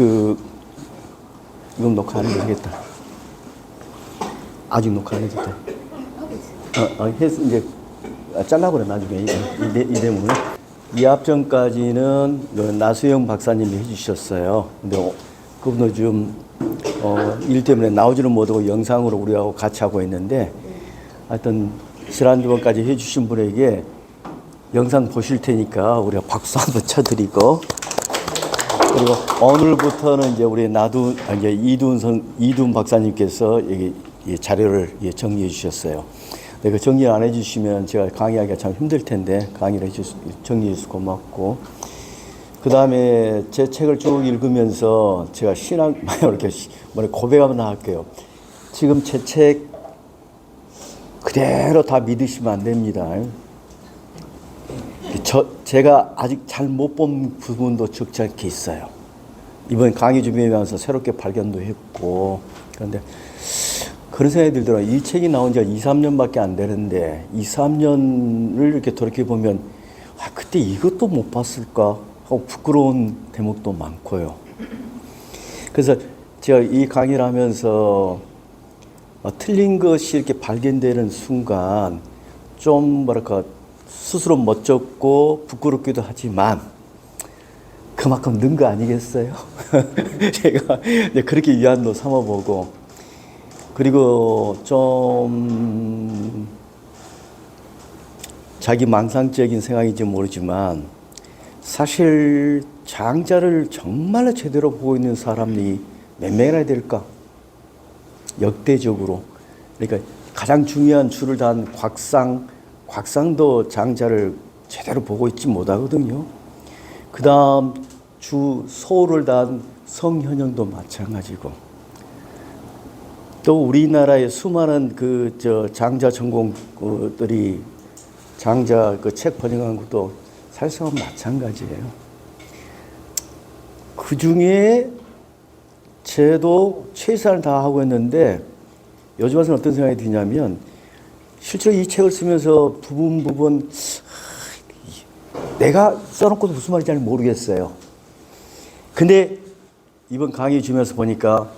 이건 녹화 안 해도 되겠다. 아직 녹화 안 해도 돼. 해서 이제 잘라버려 나중에 이 대목은. 이 앞전까지는 나수영 박사님이 해주셨어요. 근데 그분도 좀 일 때문에 나오지는 못하고 영상으로 우리하고 같이 하고 있는데, 하여튼 지난번까지 해주신 분에게 영상 보실 테니까 우리가 박수 한번 쳐드리고, 그리고 오늘부터는 이제 우리 이제 이두은 박사님께서 여기 자료를 정리해 주셨어요. 그 정리 안 해주시면 제가 강의하기가 참 힘들 텐데 강의를 정리해 주셔서 고맙고, 그 다음에 제 책을 쭉 읽으면서 제가 이렇게 고백 한번 할게요. 지금 제 책 그대로 다 믿으시면 안 됩니다. 제가 아직 잘 못 본 부분도 적지 않게 있어요. 이번 강의 준비하면서 새롭게 발견도 했고, 그런데 그런 생각이 들더라고요. 이 책이 나온 지가 2, 3년밖에 안 되는데 2, 3년을 이렇게 돌이켜보면 그때 이것도 못 봤을까 하고 부끄러운 대목도 많고요. 그래서 제가 이 강의를 하면서 틀린 것이 이렇게 발견되는 순간 좀 스스로 멋졌고 부끄럽기도 하지만 그만큼 는 거 아니겠어요? 제가 그렇게 위안도 삼아보고, 그리고 좀 자기 망상적인 생각인지 모르지만 사실 장자를 정말로 제대로 보고 있는 사람이 몇 명이나 될까? 역대적으로. 그러니까 가장 중요한 줄을 단 곽상도 장자를 제대로 보고 있지 못하거든요. 그 다음 소를 단 성현영도 마찬가지고, 또 우리나라의 수많은 장자 전공들이 장자 책 번역한 것도 사실상 마찬가지예요. 그 중에 저도 최선을 다하고 있는데 요즘 와서는 어떤 생각이 드냐면, 실제로 이 책을 쓰면서 부분 내가 써놓고도 무슨 말인지 잘 모르겠어요. 근데 이번 강의 주면서 보니까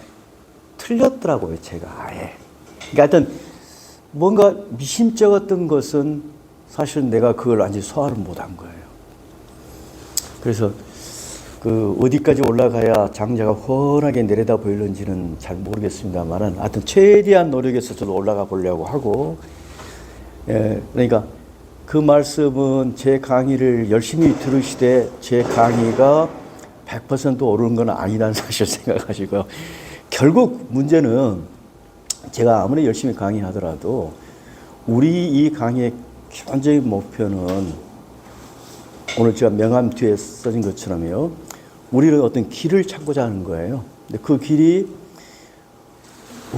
틀렸더라고요, 제가 아예. 그러니까 하여튼 뭔가 미심쩍었던 것은 사실 내가 그걸 완전히 소화를 못한 거예요. 그래서 어디까지 올라가야 장자가 훤하게 내려다 보이는지는 잘 모르겠습니다만은, 하여튼 최대한 노력해서 저도 올라가 보려고 하고, 그러니까 그 말씀은 제 강의를 열심히 들으시되 제 강의가 100% 옳은 건 아니라는 사실 생각하시고요. 결국 문제는 제가 아무리 열심히 강의하더라도 우리 이 강의의 기본적인 목표는 오늘 제가 명함 뒤에 써진 것처럼요, 우리는 어떤 길을 찾고자 하는 거예요. 근데 그 길이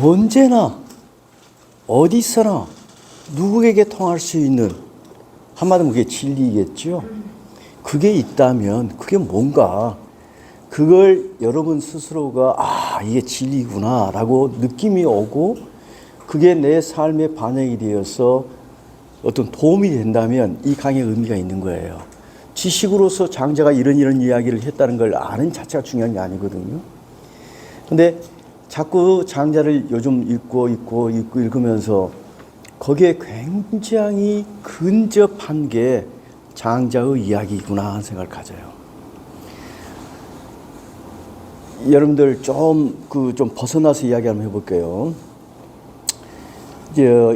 언제나 어디서나 누구에게 통할 수 있는, 한마디로 그게 진리겠죠. 그게 있다면 그게 뭔가, 그걸 여러분 스스로가 이게 진리구나 라고 느낌이 오고 그게 내 삶에 반영이 되어서 어떤 도움이 된다면 이 강의의 의미가 있는 거예요. 지식으로서 장자가 이런 이야기를 했다는 걸 아는 자체가 중요한 게 아니거든요. 근데 자꾸 장자를 요즘 읽으면서 거기에 굉장히 근접한 게 장자의 이야기구나 하는 생각을 가져요. 여러분들 좀 벗어나서 이야기 한번 해볼게요.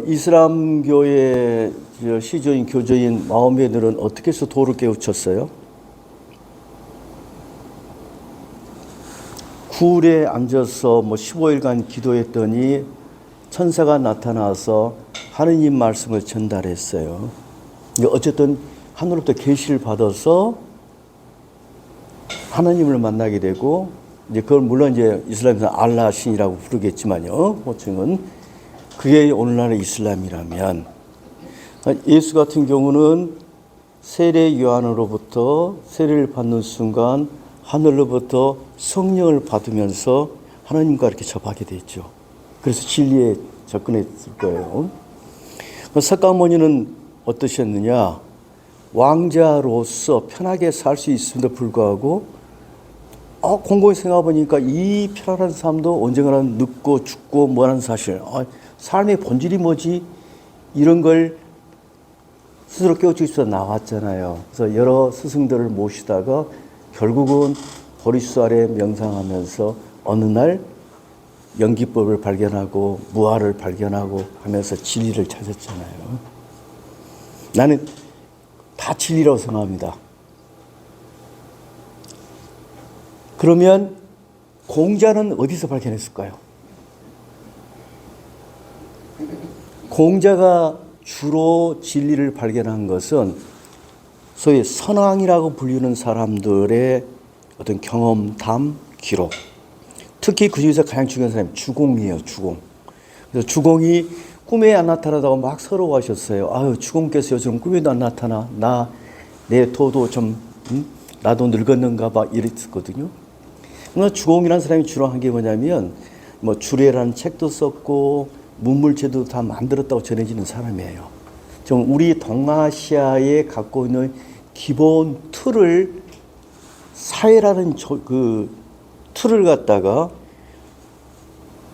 이슬람교의 시조인 교조인 마호메들은 어떻게 해서 도를 깨우쳤어요? 굴에 앉아서 15일간 기도했더니 천사가 나타나서 하느님 말씀을 전달했어요. 어쨌든 하늘로부터 계시를 받아서 하나님을 만나게 되고, 이제 그걸 물론 이제 이슬람에서 알라 신이라고 부르겠지만요, 호칭은 그게 오늘날의 이슬람이라면, 예수 같은 경우는 세례 요한으로부터 세례를 받는 순간 하늘로부터 성령을 받으면서 하나님과 이렇게 접하게 됐죠. 그래서 진리에 접근했을 거예요. 석가모니는 어떠셨느냐? 왕자로서 편하게 살 수 있음에도 불구하고 곰곰이 생각해보니까 이 편안한 삶도 언젠가는 늙고 죽고 뭐라는 사실, 삶의 본질이 뭐지? 이런 걸 스스로 깨우치기 위해서 나왔잖아요. 그래서 여러 스승들을 모시다가 결국은 보리수 아래 명상하면서 어느 날 연기법을 발견하고 무아를 발견하고 하면서 진리를 찾았잖아요. 나는 다 진리라고 생각합니다. 그러면 공자는 어디서 발견했을까요? 공자가 주로 진리를 발견한 것은 소위 선왕이라고 불리는 사람들의 어떤 경험담, 기록. 특히 그 중에서 가장 중요한 사람이 주공이에요, 주공. 그래서 주공이 꿈에 안 나타나다가 막 서러워하셨어요. 아유, 주공께서 요즘 꿈에도 안 나타나. 내 도도 좀, 나도 늙었는가 봐. 이랬었거든요. 그러나 주공이라는 사람이 주로 한 게 뭐냐면, 뭐, 주례라는 책도 썼고, 문물체도 다 만들었다고 전해지는 사람이에요. 좀 우리 동아시아에 갖고 있는 기본 틀을, 사회라는 그 틀을 갖다가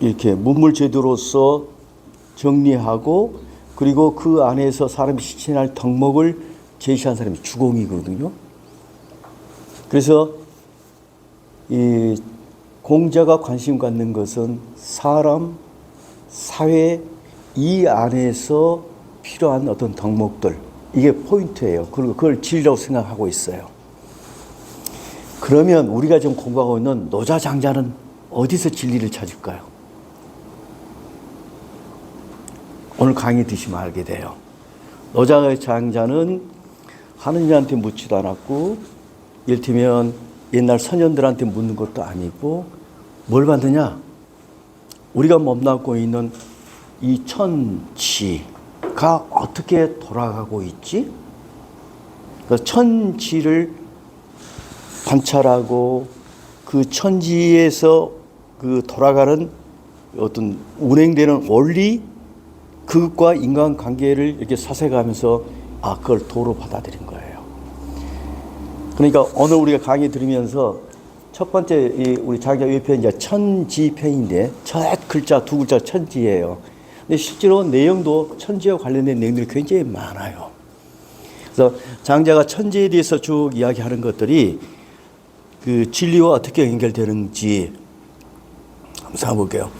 이렇게 문물제도로서 정리하고 그리고 그 안에서 사람이 실천할 덕목을 제시한 사람이 주공이거든요. 그래서 이 공자가 관심 갖는 것은 사람, 사회 이 안에서 필요한 어떤 덕목들, 이게 포인트예요. 그리고 그걸 진리라고 생각하고 있어요. 그러면 우리가 지금 공부하고 있는 노자장자는 어디서 진리를 찾을까요? 오늘 강의 드시면 알게 돼요. 노자장자는 하느님한테 묻지도 않았고, 이를테면 옛날 선현들한테 묻는 것도 아니고, 뭘 받느냐? 우리가 몸담고 있는 이 천지가 어떻게 돌아가고 있지? 그 천지를 관찰하고 그 천지에서 그 돌아가는 어떤 운행되는 원리, 그것과 인간관계를 이렇게 사색하면서 그걸 도로 받아들인 거예요. 그러니까 오늘 우리가 강의 들으면서 첫 번째 우리 자기가 외편 이제 천지편인데 첫 글자 두 글자 천지예요. 근데 실제로 내용도 천지와 관련된 내용들이 굉장히 많아요. 그래서 장자가 천지에 대해서 쭉 이야기하는 것들이 그 진리와 어떻게 연결되는지 한번 살펴볼게요.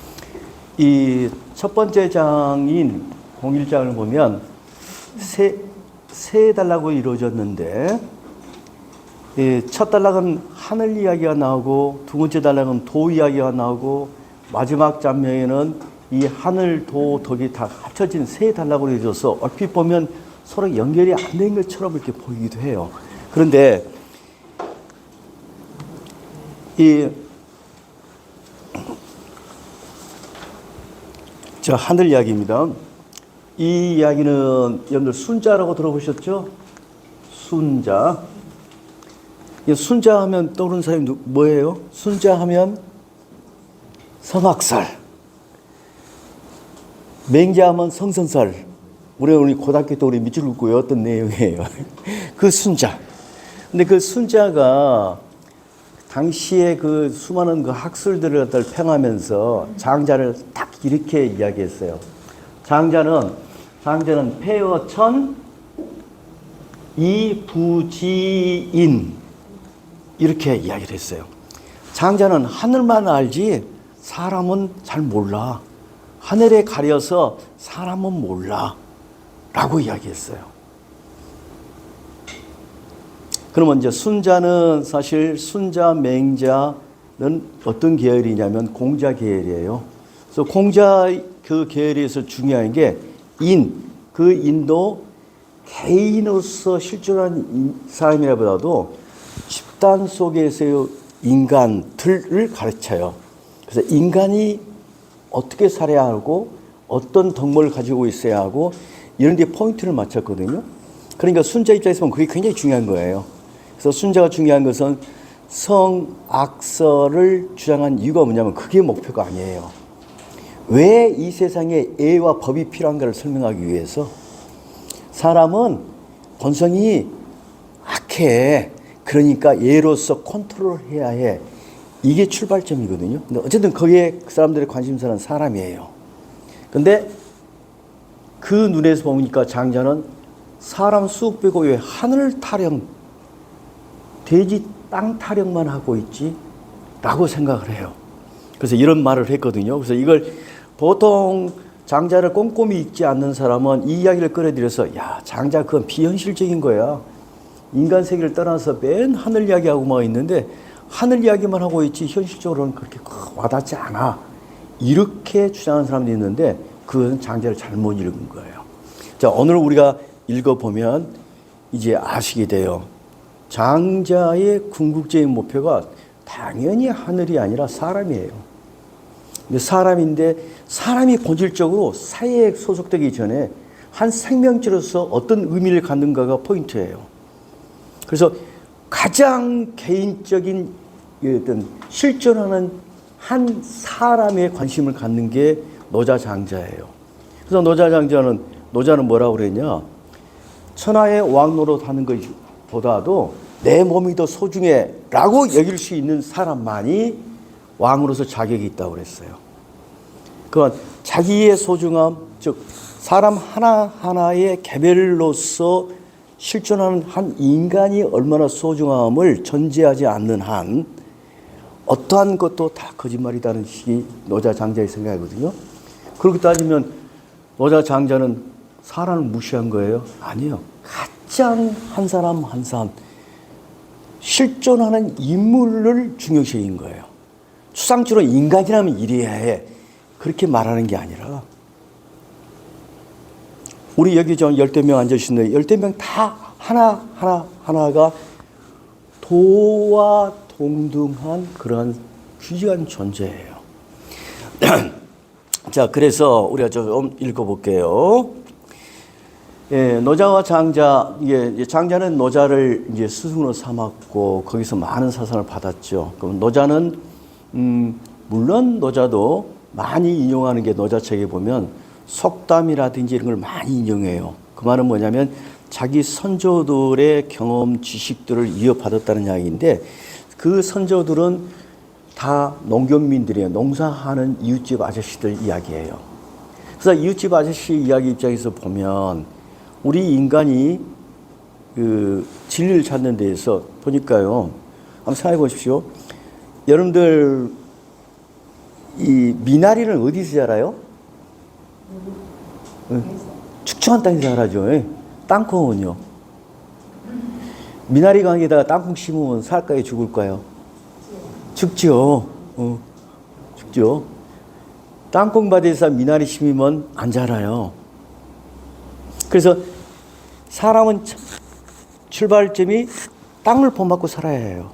이 첫 번째 장인 01장을 보면 세 단락으로 이루어졌는데 첫 단락은 하늘 이야기가 나오고 두 번째 단락은 도 이야기가 나오고 마지막 장면에는 이 하늘, 도, 덕이 다 합쳐진 세 단락으로 이루어져서 얼핏 보면 서로 연결이 안 된 것처럼 이렇게 보이기도 해요. 그런데 저 하늘 이야기입니다. 이 이야기는 여러분들 순자라고 들어보셨죠? 순자. 순자 하면 떠오르는 사람이 뭐예요? 순자 하면 성악설. 맹자 하면 성선설. 우리 고등학교 때 우리 밑줄 긋고 외웠던 내용이에요. 그 순자. 근데 그 순자가 당시에 그 수많은 그 학술들을 평하면서 장자를 딱 이렇게 이야기했어요. 장자는 폐어천 이부지인 이렇게 이야기를 했어요. 장자는 하늘만 알지 사람은 잘 몰라. 하늘에 가려서 사람은 몰라. 라고 이야기했어요. 그러면 이제 순자는 사실 순자, 맹자는 어떤 계열이냐면 공자 계열이에요. 그래서 공자 그 계열에서 중요한 게 그 인도 개인으로서 실존한 사람이라보다도 집단 속에서의 인간들을 가르쳐요. 그래서 인간이 어떻게 살아야 하고 어떤 덕목을 가지고 있어야 하고 이런 데 포인트를 맞췄거든요. 그러니까 순자 입장에서 보면 그게 굉장히 중요한 거예요. 그래서 순자가 중요한 것은 성악설을 주장한 이유가 뭐냐면 그게 목표가 아니에요. 왜 이 세상에 예와 법이 필요한가를 설명하기 위해서 사람은 본성이 악해. 그러니까 예로서 컨트롤해야 해. 이게 출발점이거든요. 근데 어쨌든 거기에 그 사람들의 관심사는 사람이에요. 근데 그 눈에서 보니까 장자는 사람 쑥 빼고 왜 하늘 타령, 돼지 땅 타령만 하고 있지? 라고 생각을 해요. 그래서 이런 말을 했거든요. 그래서 이걸 보통 장자를 꼼꼼히 읽지 않는 사람은 이 이야기를 끌어들여서 야, 장자 그건 비현실적인 거야. 인간 세계를 떠나서 맨 하늘 이야기하고 막 있는데 하늘 이야기만 하고 있지 현실적으로는 그렇게 와닿지 않아. 이렇게 주장하는 사람도 있는데 그것은 장자를 잘못 읽은 거예요. 자, 오늘 우리가 읽어보면 이제 아시게 돼요. 장자의 궁극적인 목표가 당연히 하늘이 아니라 사람이에요. 근데 사람인데 사람이 본질적으로 사회에 소속되기 전에 한 생명체로서 어떤 의미를 갖는가가 포인트예요. 그래서 가장 개인적인 어떤 실존하는 한 사람의 관심을 갖는 게 노자장자예요. 그래서 노자는 뭐라고 그랬냐? 천하의 왕 노릇하는 것보다도 내 몸이 더 소중해라고 여길 수 있는 사람만이 왕으로서 자격이 있다고 그랬어요. 그건 자기의 소중함, 즉 사람 하나하나의 개별로서 실존하는 한 인간이 얼마나 소중함을 전제하지 않는 한 어떠한 것도 다 거짓말이라는 식이 노자장자의 생각이거든요. 그렇게 따지면 노자장자는 사람을 무시한 거예요? 아니요. 가장 한 사람 한 사람 실존하는 인물을 중요시 여긴 거예요. 추상적으로 인간이라면 이래야 해. 그렇게 말하는 게 아니라 우리 여기 좀 10명 앉으시는데 10명 다 하나가 도와 동등한 그러한 귀한 존재예요. 자, 그래서 우리가 좀 읽어볼게요. 예, 노자와 장자, 이게 장자는 노자를 이제 스승으로 삼았고 거기서 많은 사상을 받았죠. 그럼 노자는 물론 노자도 많이 인용하는 게 노자책에 보면 속담이라든지 이런 걸 많이 인용해요. 그 말은 뭐냐면 자기 선조들의 경험, 지식들을 이어받았다는 이야기인데 그 선조들은 다 농경민들이에요. 농사하는 이웃집 아저씨들 이야기예요. 그래서 이웃집 아저씨 이야기 입장에서 보면 우리 인간이 그 진리를 찾는 데에서 보니까요. 한번 생각해 보십시오. 여러분들 이 미나리는 어디서 자라요? 축축한 땅에서 자라죠. 땅콩은요. 미나리 강에다가 땅콩 심으면 살까요? 죽을까요? 죽죠. 죽죠. 땅콩밭에서 미나리 심으면 안 자라요. 그래서 사람은 출발점이 땅을 본받고 살아야 해요.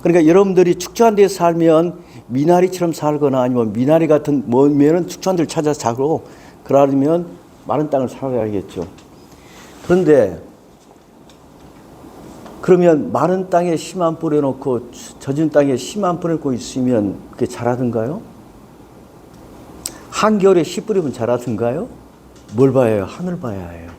그러니까 여러분들이 축축한 데서 살면 미나리처럼 살거나 아니면 미나리 같은 뭐면은 축축한 데를 찾아서 자고 그러면 마른 땅을 살아야겠죠. 그런데 그러면 마른 땅에 씨 안 뿌려놓고 젖은 땅에 씨 안 뿌려놓고 있으면 그게 자라든가요? 한겨울에 씨 뿌리면 자라든가요? 뭘 봐야 해요? 하늘 봐야 해요.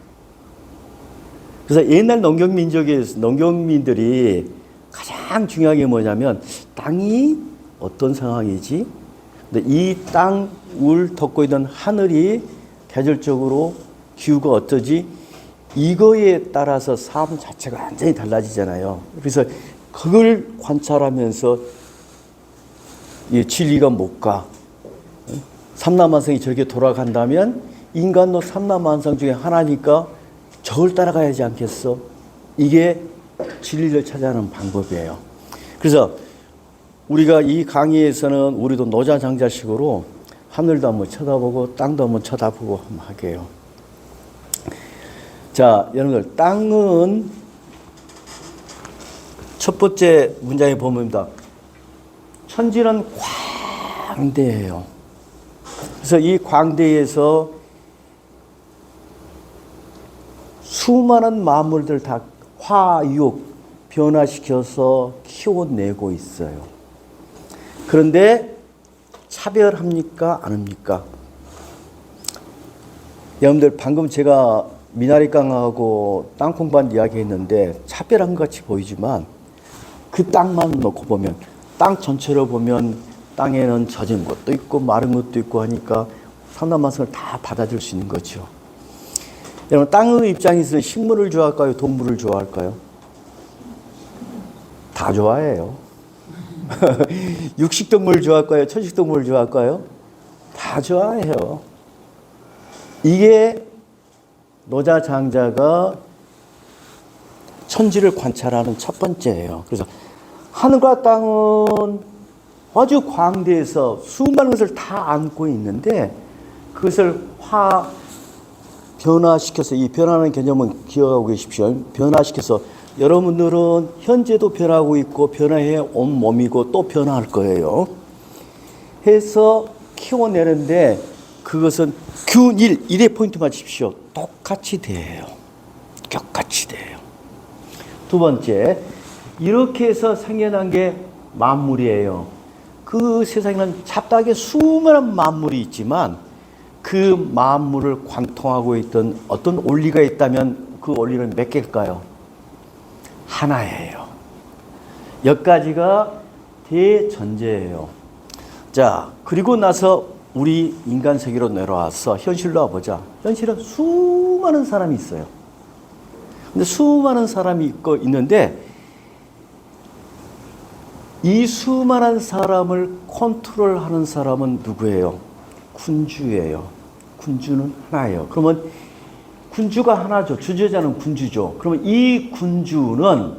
그래서 옛날 농경민들이 가장 중요한 게 뭐냐면 땅이 어떤 상황이지? 근데 이 땅을 덮고 있는 하늘이 계절적으로 기후가 어떠지? 이거에 따라서 삶 자체가 완전히 달라지잖아요. 그래서 그걸 관찰하면서 진리가 못 가. 삼라만성이 저렇게 돌아간다면 인간도 삼라만성 중에 하나니까 저걸 따라가야지 않겠어? 이게 진리를 찾아가는 방법이에요. 그래서 우리가 이 강의에서는 우리도 노자장자식으로 하늘도 한번 쳐다보고 땅도 한번 쳐다보고 한번 하게요. 자, 여러분들 땅은 첫 번째 문장에 보면입니다. 천지는 광대예요. 그래서 이 광대에서 수많은 만물들 다 화육 변화시켜서 키워내고 있어요. 그런데 차별합니까? 안 합니까? 여러분들 방금 제가 미나리깡하고 땅콩밭 이야기했는데 차별한 것 같이 보이지만 그 땅만 놓고 보면 땅 전체로 보면 땅에는 젖은 것도 있고 마른 것도 있고 하니까 상당 부분을 다 받아들일 수 있는 거죠. 여러분, 땅의 입장에서 식물을 좋아할까요? 동물을 좋아할까요? 다 좋아해요. 육식동물을 좋아할까요? 초식동물을 좋아할까요? 다 좋아해요. 이게 노자장자가 천지를 관찰하는 첫 번째예요. 그래서 하늘과 땅은 아주 광대해서 수많은 것을 다 안고 있는데 그것을 변화시켜서, 이 변화하는 개념은 기억하고 계십시오. 변화시켜서 여러분들은 현재도 변하고 있고 변화해 온 몸이고 또 변화할 거예요. 해서 키워내는데 그것은 균일, 일의 포인트 맞추십시오. 똑같이 돼요. 똑같이 돼요. 두 번째, 이렇게 해서 생겨난 게 만물이에요. 그 세상에는 잡다하게 수많은 만물이 있지만 그 만물을 관통하고 있던 어떤 원리가 있다면 그 원리는 몇 개일까요? 하나예요. 여기까지가 대전제예요. 자, 그리고 나서 우리 인간 세계로 내려와서 현실로 와보자. 현실은 수많은 사람이 있어요. 근데 수많은 사람이 있는데 이 수많은 사람을 컨트롤하는 사람은 누구예요? 군주예요. 군주는 하나예요. 그러면 군주가 하나죠. 주제자는 군주죠. 그러면 이 군주는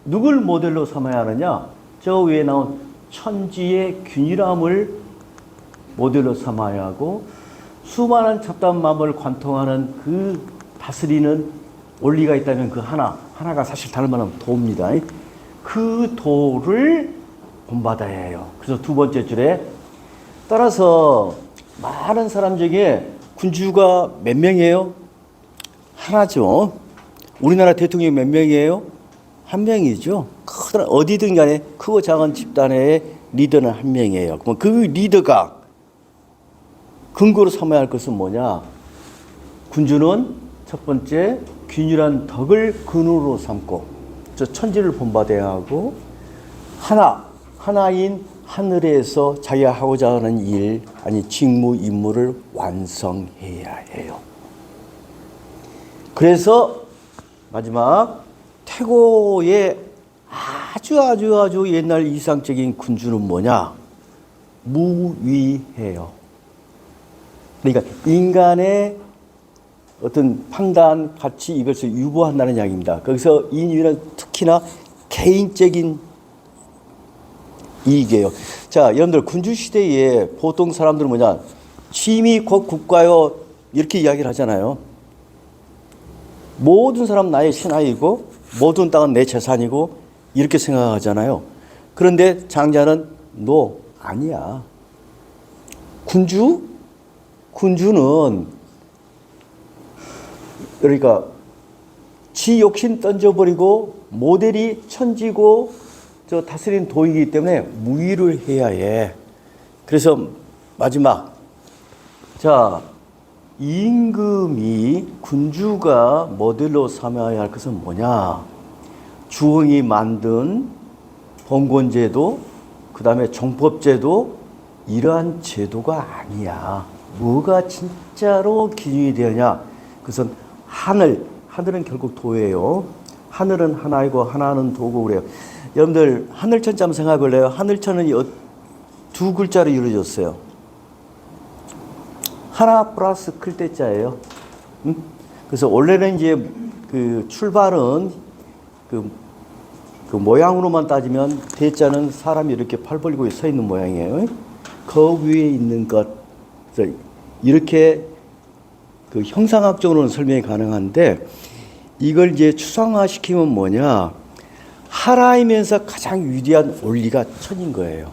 누굴 모델로 삼아야 하느냐? 저 위에 나온 천지의 균일함을 모델로 삼아야 하고 수많은 잡다한 마음을 관통하는 그 다스리는 원리가 있다면 그 하나가 사실 다른 말하면 도입니다. 그 도를 본받아야 해요. 그래서 두 번째 줄에 따라서 많은 사람 중에 군주가 몇 명이에요? 하나죠. 우리나라 대통령이 몇 명이에요? 한 명이죠. 어디든 간에 크고 작은 집단의 리더는 한 명이에요. 그럼 그 리더가 근거로 삼아야 할 것은 뭐냐? 군주는 첫 번째 균일한 덕을 근원으로 삼고 저 천지를 본받아야 하고 하나인 하늘에서 자기가 하고자 하는 일, 아니 직무, 임무를 완성해야 해요. 그래서 마지막 태고의 아주 옛날 이상적인 군주는 뭐냐? 무위해요. 그러니까 인간의 어떤 판단, 가치 이것을 유보한다는 이야기입니다. 거기서 인위는 특히나 개인적인 이익이에요. 자, 여러분들 군주시대에 보통 사람들은 뭐냐? 짐이 곧 국가요. 이렇게 이야기를 하잖아요. 모든 사람 나의 신하이고 모든 땅은 내 재산이고 이렇게 생각하잖아요. 그런데 장자는 너 아니야. 군주는 그러니까 지 욕심 던져버리고 모델이 천지고 저 다스리는 도이기 때문에 무위를 해야 해. 그래서 마지막, 자, 임금이 군주가 모델로 삼아야 할 것은 뭐냐? 주왕이 만든 봉건제도, 그 다음에 정법제도 이러한 제도가 아니야. 뭐가 진짜로 기준이 되느냐? 그것은 하늘은 결국 도예요. 하늘은 하나이고 하나는 도고 그래요. 여러분들 하늘천자 한번 생각해 볼래요? 하늘천은 두 글자로 이루어졌어요. 하나 플러스 클 때자예요. 응? 그래서 원래는 이제 그 출발은 그 모양으로만 따지면 대자는 사람이 이렇게 팔 벌리고 서 있는 모양이에요. 그 위에 있는 것, 이렇게 그 형상학적으로는 설명이 가능한데 이걸 이제 추상화시키면 뭐냐? 하나이면서 가장 위대한 원리가 천인 거예요.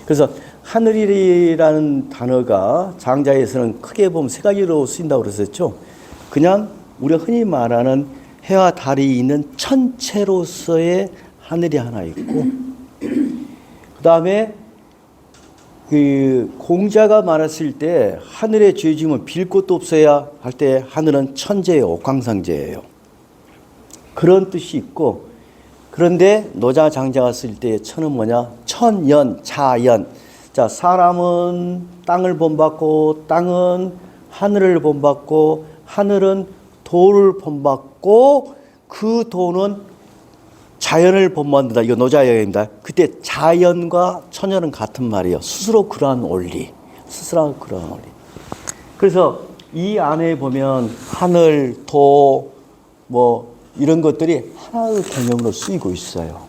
그래서 하늘이라는 단어가 장자에서는 크게 보면 세 가지로 쓰인다고 그랬었죠. 그냥 우리가 흔히 말하는 해와 달이 있는 천체로서의 하늘이 하나 있고, 그 다음에 그 공자가 말했을 때 하늘에 죄짐은 빌 곳도 없어야 할 때 하늘은 천재예요. 옥황상제예요. 그런 뜻이 있고, 그런데 노자 장자가 쓸 때의 천은 뭐냐? 천연, 자연. 자, 사람은 땅을 본받고 땅은 하늘을 본받고 하늘은 도를 본받고 그 도는 자연을 본받는다. 이거 노자여입니다. 그때 자연과 천연은 같은 말이에요. 스스로 그러한 원리. 스스로 그러한 원리. 그래서 이 안에 보면 하늘, 도, 뭐 이런 것들이 하나의 개념으로 쓰이고 있어요.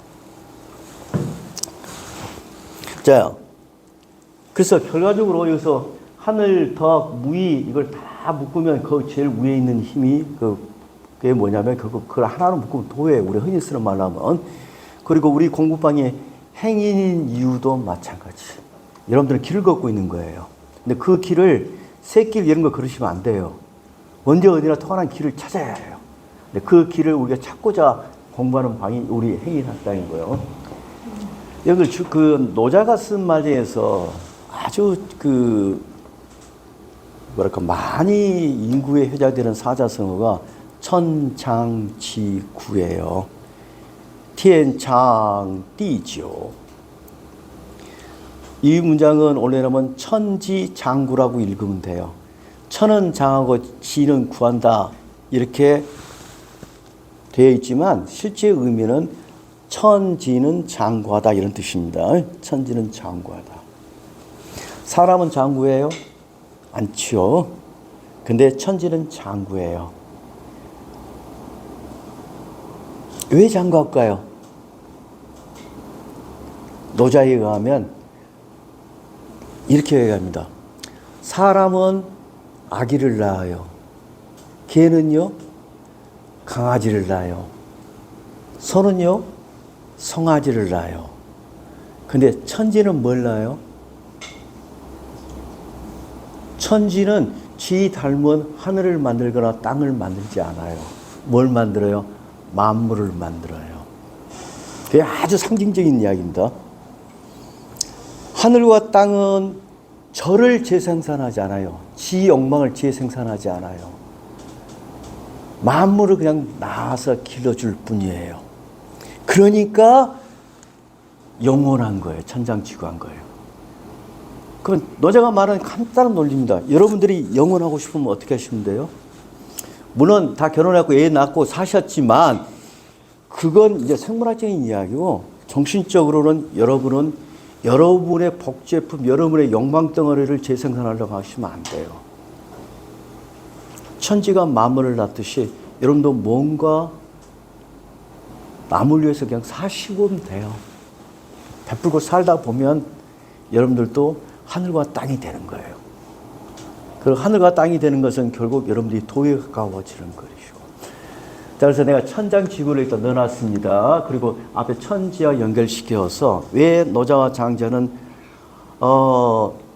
자, 그래서 결과적으로 여기서 하늘, 덕, 무의 이걸 다 묶으면 그 제일 위에 있는 힘이 그게 뭐냐면 그걸 하나로 묶으면 도에 우리 흔히 쓰는 말로 하면 그리고 우리 공부방의 행인인 이유도 마찬가지. 여러분들은 길을 걷고 있는 거예요. 근데 그 길을 새길 이런 거 걸으시면 안 돼요. 언제 어디나 통하는 길을 찾아야 해요. 근데 그 길을 우리가 찾고자 공부하는 방이 우리 행인학당인 거예요. 여기 그 노자가 쓴 말 중에서 아주 뭐랄까 많이 인구에 회자되는 사자성어가 천장지구예요. 티엔장띠죠. 이 문장은 원래라면 천지장구라고 읽으면 돼요. 천은 장하고 지는 구한다 이렇게 되어 있지만 실제 의미는 천지는 장구하다 이런 뜻입니다. 천지는 장구하다. 사람은 장구예요? 않지요. 근데 천지는 장구예요. 왜 장구할까요? 노자에 의하면 이렇게 얘기합니다. 사람은 아기를 낳아요. 개는요, 강아지를 낳아요. 소는요, 송아지를 낳아요. 근데 천지는 뭘 낳아요? 천지는 지 닮은 하늘을 만들거나 땅을 만들지 않아요. 뭘 만들어요? 만물을 만들어요. 그게 아주 상징적인 이야기입니다. 하늘과 땅은 저를 재생산하지 않아요. 지 욕망을 재생산하지 않아요. 만물을 그냥 낳아서 길러줄 뿐이에요. 그러니까 영원한 거예요. 천장지구한 거예요. 그럼 노자가 말하는 간단한 논리입니다. 여러분들이 영원하고 싶으면 어떻게 하시면 돼요? 물론 다 결혼하고 애 낳고 사셨지만 그건 이제 생물학적인 이야기고 정신적으로는 여러분은 여러분의 복제품, 여러분의 욕망덩어리를 재생산하려고 하시면 안 돼요. 천지가 만물을 낳듯이 여러분도 뭔가 남을 위해서 그냥 사시면 돼요. 베풀고 살다 보면 여러분들도 하늘과 땅이 되는 거예요. 그리고 하늘과 땅이 되는 것은 결국 여러분들이 도에 가까워지는 것이고. 자, 그래서 내가 천장지구를 일단 넣어놨습니다. 그리고 앞에 천지와 연결시켜서 왜 노자와 장자는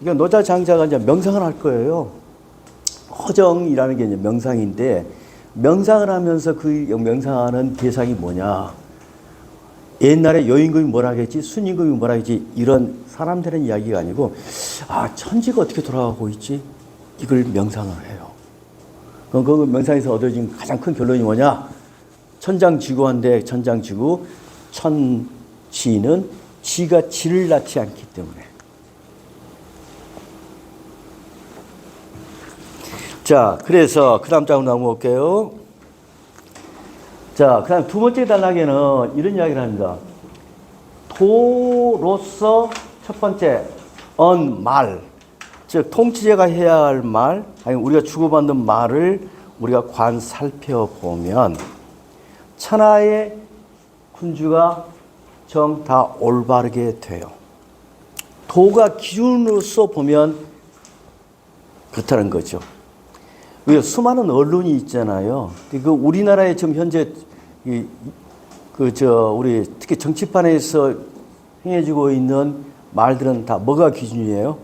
이게 노자 장자가 이제 명상을 할 거예요. 허정이라는 게 이제 명상인데 명상을 하면서 그 명상하는 대상이 뭐냐? 옛날에 여임금이 뭐라 하겠지, 순임금이 뭐라 하겠지 이런 사람들은 이야기가 아니고 천지가 어떻게 돌아가고 있지? 이걸 명상을 해요. 그럼 그 명상에서 얻어진 가장 큰 결론이 뭐냐? 천장지구한데 천장지구, 천지는 지가 지를 낳지 않기 때문에. 자, 그래서 그 다음 장으로 넘어올게요. 자, 그 다음 두 번째 단락에는 이런 이야기를 합니다. 도로서 첫 번째, 말. 즉, 통치자가 해야 할 말, 아니, 우리가 주고받는 말을 우리가 살펴보면, 천하의 군주가 정 다 올바르게 돼요. 도가 기준으로서 보면 그렇다는 거죠. 수많은 언론이 있잖아요. 그 우리나라에 지금 현재 우리 특히 정치판에서 행해지고 있는 말들은 다 뭐가 기준이에요?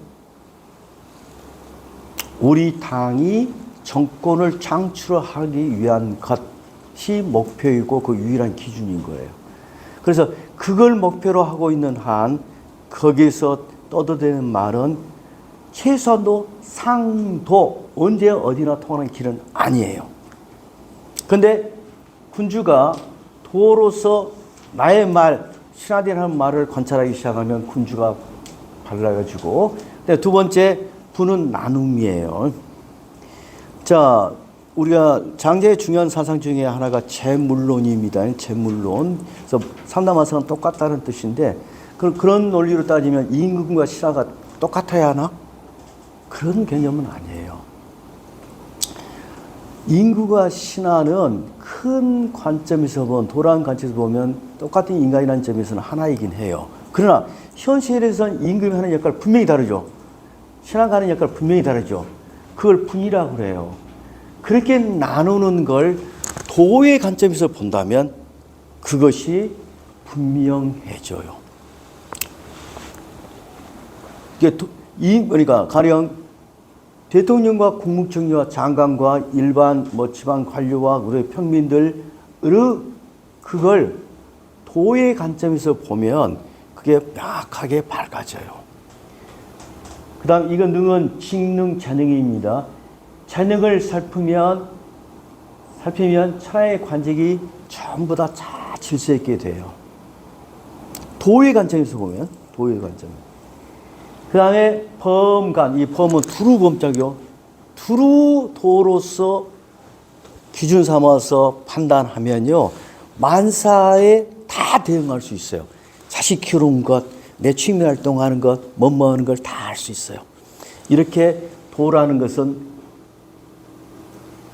우리 당이 정권을 창출하기 위한 것이 목표이고 그 유일한 기준인 거예요. 그래서 그걸 목표로 하고 있는 한 거기서 떠들어대는 말은 최소한도 상도 언제 어디나 통하는 길은 아니에요. 근데 군주가 도로서 나의 말, 신하들이라는 말을 관찰하기 시작하면 군주가 발라가지고. 두 번째, 부는 나눔이에요. 자, 우리가 장제의 중요한 사상 중에 하나가 재물론입니다. 재물론. 그래서 삼남아성은 똑같다는 뜻인데, 그런 논리로 따지면 임금과 신하가 똑같아야 하나? 그런 개념은 아니에요. 임금과 신하는 큰 관점에서 돌아온 관점에서 보면 똑같은 인간이라는 점에서는 하나이긴 해요. 그러나 현실에서는 임금이 하는 역할 분명히 다르죠. 신하가 하는 역할 분명히 다르죠. 그걸 분이라고 그래요. 그렇게 나누는 걸 도의 관점에서 본다면 그것이 분명해져요. 그러니까 가령 대통령과 국무총리와 장관과 일반 지방 관료와 우리 평민들의 그걸 도의 관점에서 보면 그게 명확하게 밝아져요. 그 다음 이건 능은 직능 재능입니다. 재능을 살피면 천하의 관직이 전부 다 잘 질서 있게 돼요. 도의 관점에서 보면, 도의 관점. 그 다음에 범간, 이 범은 두루 범자죠. 두루 도로서 기준 삼아서 판단하면요, 만사에 다 대응할 수 있어요. 자식 키우는 것, 내 취미 활동하는 것, 뭐뭐 하는 걸 다 할 수 있어요. 이렇게 도라는 것은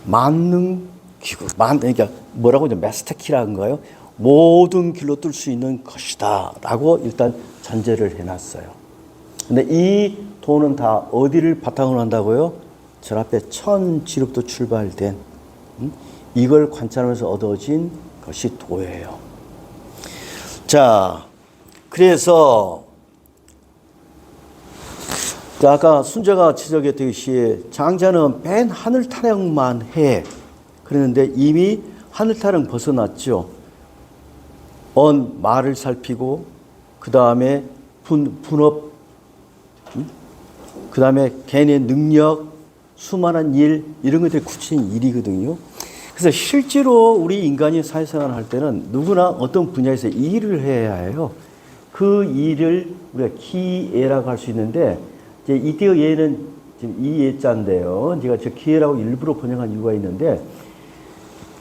만능 기구, 그러니까 뭐라고 하죠? 마스터키라는가요? 모든 길로 뜰 수 있는 것이다 라고 일단 전제를 해놨어요. 근데 이 도는 다 어디를 바탕으로 한다고요? 저 앞에 천지로부터 출발된 이걸 관찰하면서 얻어진 것이 도예요. 자, 그래서 아까 순자가 지적했듯이 장자는 맨 하늘 타령만 해. 그랬는데 이미 하늘 타령 벗어났죠. 말을 살피고 그 다음에 분업, 그 다음에 개인의 능력, 수많은 일, 이런 것들이 구체적인 일이거든요. 그래서 실제로 우리 인간이 사회생활을 할 때는 누구나 어떤 분야에서 일을 해야 해요. 그 일을 우리가 기예라고 할 수 있는데, 이제 이때의 예는 지금 이 예자인데요. 제가 저 기예라고 일부러 번역한 이유가 있는데,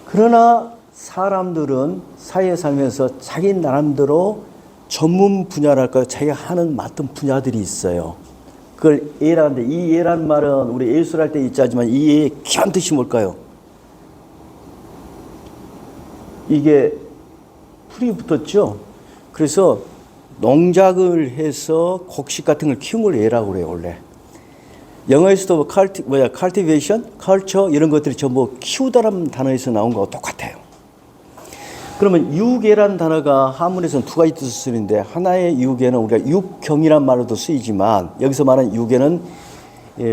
그러나 사람들은 사회 살면서 자기 나름대로 전문 분야랄까요? 자기가 하는 맡은 분야들이 있어요. 그걸 예라는데, 이 예라는 말은 우리 예술할 때 있자지만 이 예의 귀한 뜻이 뭘까요? 이게 풀이 붙었죠. 그래서 농작을 해서 곡식 같은 걸 키운 걸 예라고 그래요, 원래. 영어에서도 cultivation, culture 이런 것들이 전부 키우다라는 단어에서 나온 거하고 똑같아요. 그러면 유계라는 단어가 한문에서는 두 가지 뜻을 쓰는데, 하나의 유계는 우리가 육경이란 말로도 쓰이지만, 여기서 말하는 유계는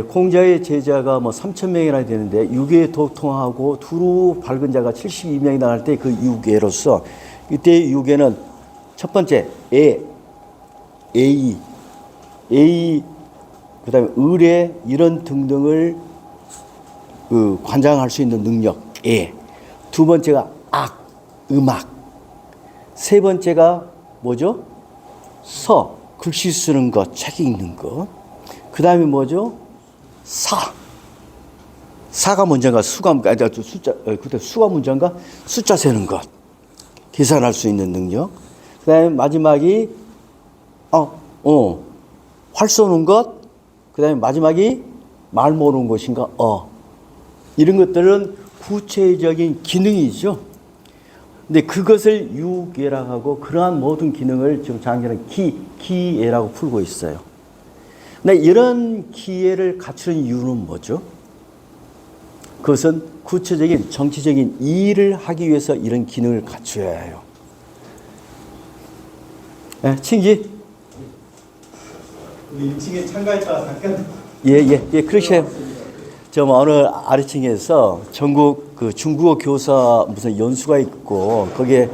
공자의 제자가 3,000명이나 되는데 유계 도통하고 두루 밝은 자가 72명이 나갈 때 그 유계로서, 이때 유계는 첫 번째 A, 그 다음에 의뢰 이런 등등을 관장할 수 있는 능력 두 번째가 음악, 세 번째가 뭐죠? 글씨 쓰는 것, 책 읽는 것. 그 다음에 뭐죠? 사가 문제인가? 수가 문제인가? 숫자 세는 것, 계산할 수 있는 능력. 그 다음에 마지막이 활 쏘는 것. 그 다음에 마지막이 말 모르는 것인가? 이런 것들은 구체적인 기능이죠. 근데 그것을 유계라고 하고, 그러한 모든 기능을 지금 장기는 기예라고 풀고 있어요. 근데 이런 기예를 갖추는 이유는 뭐죠? 그것은 구체적인 정치적인 일을 하기 위해서 이런 기능을 갖춰야 해요. 네, 친기. 우리 1층에 참가했다가 잠깐. 그렇게. 어느 아래층에서 전국 중국어 교사 무슨 연수가 있고, 거기에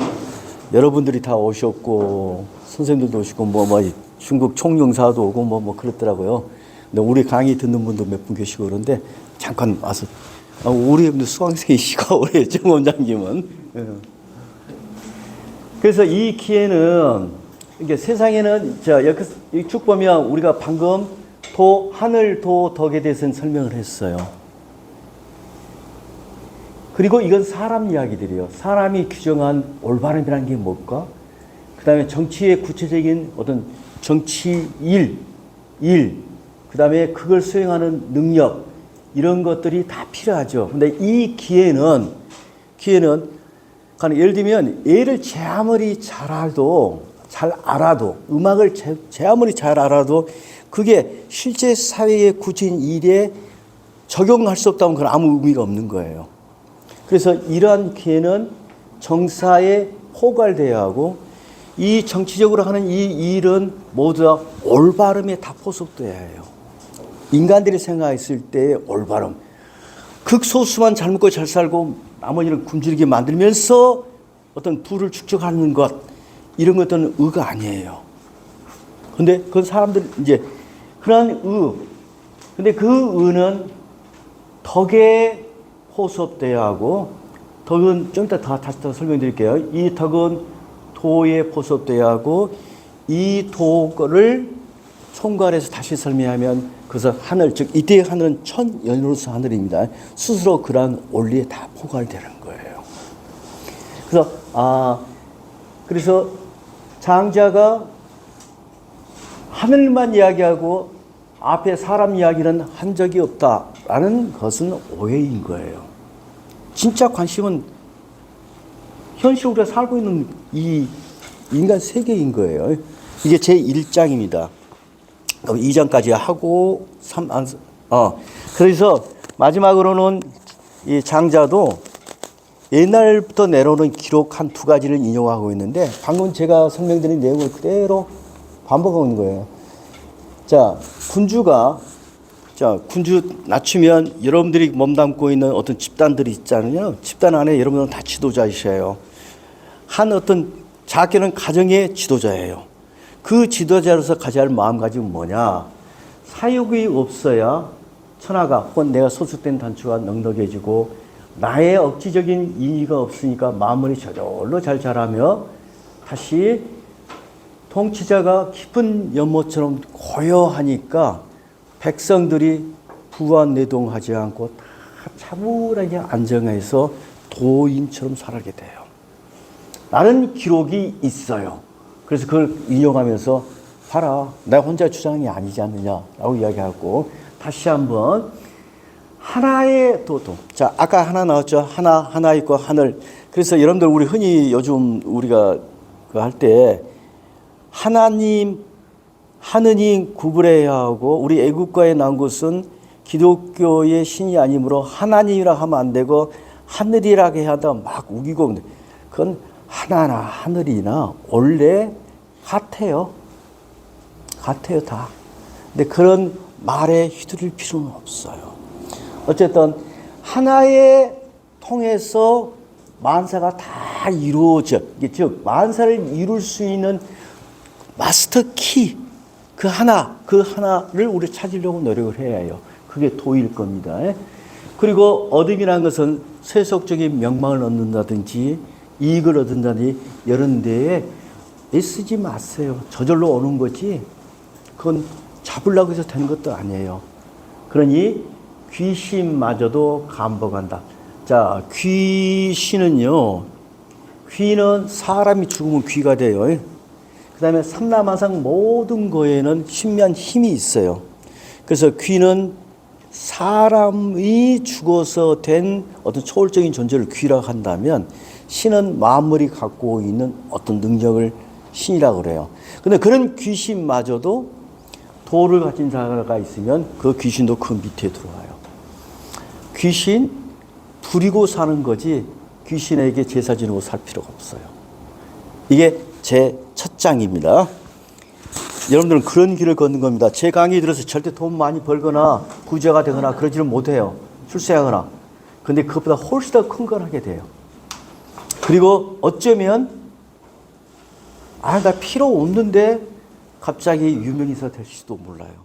여러분들이 다 오셨고, 선생님들도 오시고, 중국 총영사도 오고, 그렇더라고요. 근데 우리 강의 듣는 분도 몇 분 계시고 그런데, 잠깐 와서, 우리 수강생이시고, 우리 정 원장님은. 그래서 이 기회는 이게 세상에는 여기 쭉 보면 우리가 방금 도, 하늘, 도, 덕에 대해서는 설명을 했어요. 그리고 이건 사람 이야기들이에요. 사람이 규정한 올바름이라는 게 뭘까? 그 다음에 정치의 구체적인 어떤 정치 그 다음에 그걸 수행하는 능력, 이런 것들이 다 필요하죠. 근데 이 기회는, 예를 들면 애를 제 아무리 잘 알아도, 음악을 제 아무리 잘 알아도 그게 실제 사회의 구체적인 일에 적용할 수 없다면 그건 아무 의미가 없는 거예요. 그래서 이러한 기회는 정사에 포괄되어야 하고, 이 정치적으로 하는 이 일은 모두 다 올바름에 다 포섭되어야 해요. 인간들이 생각했을 때의 올바름. 극소수만 잘 먹고 잘 살고 나머지는 굶주리게 만들면서 어떤 부를 축적하는 것, 이런 것들은 의가 아니에요. 근데 그 사람들 이제 그런 근데 그 의는 덕에 포섭돼야 하고, 덕은 좀 이따 다시 더 설명드릴게요. 이 덕은 도에 포섭돼야 하고, 이 도를 총괄해서 다시 설명하면 그래서 하늘, 즉 이때의 하늘은 천연으로서 하늘입니다. 스스로 그러한 원리에 다 포괄되는 거예요. 그래서 장자가 하늘만 이야기하고 앞에 사람 이야기는 한 적이 없다라는 것은 오해인 거예요. 진짜 관심은 현실 우리가 살고 있는 이 인간 세계인 거예요. 이게 제 1장입니다. 2장까지 하고 그래서 마지막으로는 이 장자도 옛날부터 내려오는 기록 한 2가지를 인용하고 있는데, 방금 제가 설명드린 내용을 그대로 반복하고 있는 거예요. 군주 낮추면 여러분들이 몸담고 있는 어떤 집단들이 있잖아요. 집단 안에 여러분들은 다 지도자이셔요. 한 어떤 작게는 가정의 지도자예요. 그 지도자로서 가져야 할 마음가짐은 뭐냐? 사욕이 없어야 천하가 혹은 내가 소속된 단추가 넉넉해지고, 나의 억지적인 이의가 없으니까 마무리 저절로 잘 자라며 다시 통치자가 깊은 연못처럼 고요하니까 백성들이 부안내동하지 않고 다 차분하게 안정해서 도인처럼 살게 돼요. 라는 기록이 있어요. 그래서 그걸 인용하면서 봐라, 내가 혼자 주장이 아니지 않느냐라고 이야기하고, 다시 한번 하나의 도도. 아까 하나 나왔죠. 하나 있고 하늘. 그래서 여러분들 우리 흔히 요즘 우리가 할 때 하느님 구분해야 하고, 우리 애국가에 나온 것은 기독교의 신이 아니므로 하나님이라 하면 안 되고 하늘이라고 해야 한다 막 우기고, 그건 하나나 하늘이나 원래 같아요 다. 근데 그런 말에 휘두를 필요는 없어요. 어쨌든 하나에 통해서 만사가 다 이루어져, 즉 만사를 이룰 수 있는 마스터 키, 그 하나를 우리 찾으려고 노력을 해야 해요. 그게 도일 겁니다. 그리고 얻음이라는 것은 세속적인 명망을 얻는다든지 이익을 얻는다든지 이런 데에 애쓰지 마세요. 저절로 오는 거지 그건 잡으려고 해서 되는 것도 아니에요. 그러니 귀신마저도 감복한다. 귀신은요, 귀는 사람이 죽으면 귀가 돼요. 그 다음에 삼라만상 모든 거에는 신비한 힘이 있어요. 그래서 귀는 사람이 죽어서 된 어떤 초월적인 존재를 귀라고 한다면, 신은 만물이 갖고 있는 어떤 능력을 신이라고 그래요. 근데 그런 귀신마저도 도를 가진 자가 있으면 그 귀신도 그 밑에 들어와요. 귀신 부리고 사는 거지 귀신에게 제사 지내고 살 필요가 없어요. 이게 제 첫 장입니다. 여러분들은 그런 길을 걷는 겁니다. 제 강의 들어서 절대 돈 많이 벌거나 부자가 되거나 그러지는 못해요. 출세하거나. 근데 그것보다 훨씬 더 큰 걸 하게 돼요. 그리고 어쩌면 나 필요 없는데 갑자기 유명인사 될 수도 몰라요.